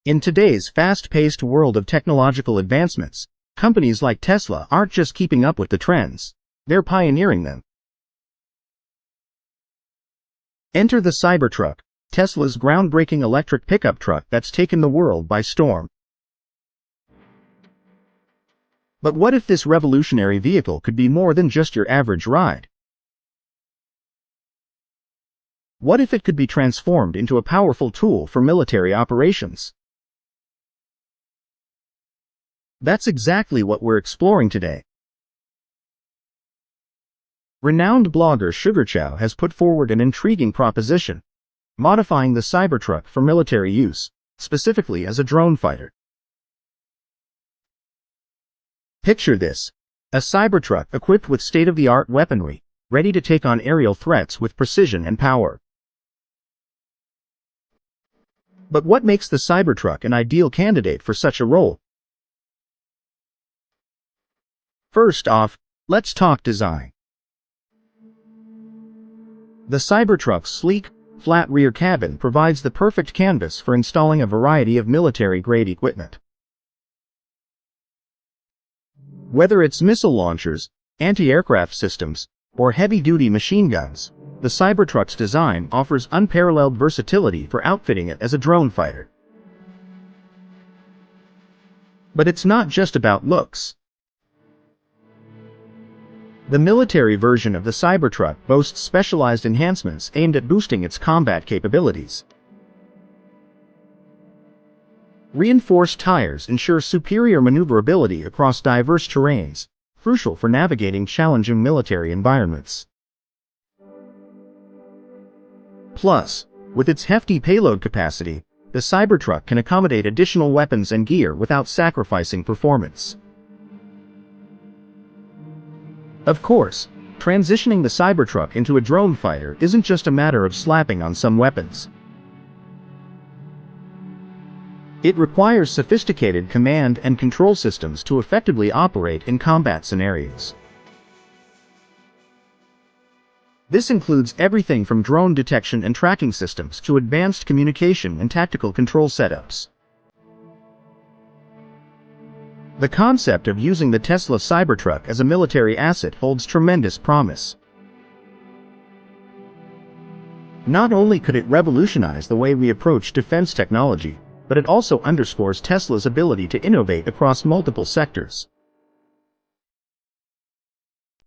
In today's fast-paced world of technological advancements, companies like Tesla aren't just keeping up with the trends, they're pioneering them. Enter the Cybertruck, Tesla's groundbreaking electric pickup truck that's taken the world by storm. But what if this revolutionary vehicle could be more than just your average ride? What if it could be transformed into a powerful tool for military operations? That's exactly what we're exploring today. Renowned blogger Sugarchow has put forward an intriguing proposition, modifying the Cybertruck for military use, specifically as a drone fighter. Picture this: a Cybertruck equipped with state-of-the-art weaponry, ready to take on aerial threats with precision and power. But what makes the Cybertruck an ideal candidate for such a role? First off, let's talk design. The Cybertruck's sleek, flat rear cabin provides the perfect canvas for installing a variety of military-grade equipment. Whether it's missile launchers, anti-aircraft systems, or heavy-duty machine guns, the Cybertruck's design offers unparalleled versatility for outfitting it as a drone fighter. But it's not just about looks. The military version of the Cybertruck boasts specialized enhancements aimed at boosting its combat capabilities. Reinforced tires ensure superior maneuverability across diverse terrains, crucial for navigating challenging military environments. Plus, with its hefty payload capacity, the Cybertruck can accommodate additional weapons and gear without sacrificing performance. Of course, transitioning the Cybertruck into a drone fighter isn't just a matter of slapping on some weapons. It requires sophisticated command and control systems to effectively operate in combat scenarios. This includes everything from drone detection and tracking systems to advanced communication and tactical control setups. The concept of using the Tesla Cybertruck as a military asset holds tremendous promise. Not only could it revolutionize the way we approach defense technology, but it also underscores Tesla's ability to innovate across multiple sectors.